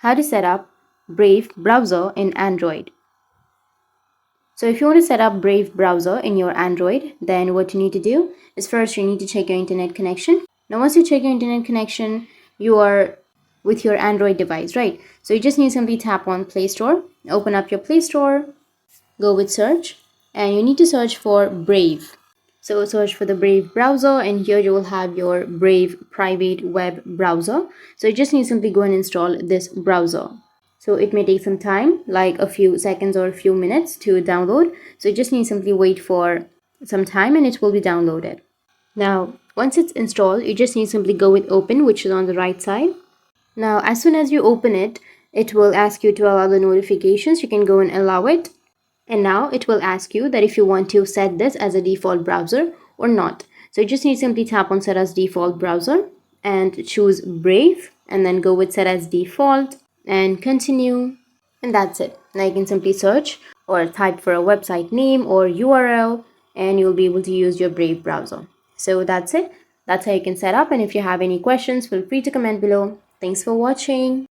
how to set up Brave browser in Android. So if you want to set up Brave browser in your Android, then what you need to do is first you need to check your internet connection. Now once you check your internet connection, you are with your Android device, right? So you just need to simply tap on Play Store, open up your Play Store, go with search, and you need to search for Brave. So search for the Brave browser, and here you will have your Brave private web browser. So you just need to simply go and install this browser. So it may take some time, like a few seconds or a few minutes to download. So you just need to simply wait for some time and it will be downloaded. Now, once it's installed, you just need to simply go with open, which is on the right side. Now, as soon as you open it, it will ask you to allow the notifications. You can go and allow it. And now it will ask you that if you want to set this as a default browser or not. So you just need to simply tap on set as default browser and choose Brave and then go with set as default and continue, and that's it. Now you can simply search or type for a website name or URL and you'll be able to use your Brave browser. So that's it. That's how you can set up, and if you have any questions, feel free to comment below. Thanks for watching.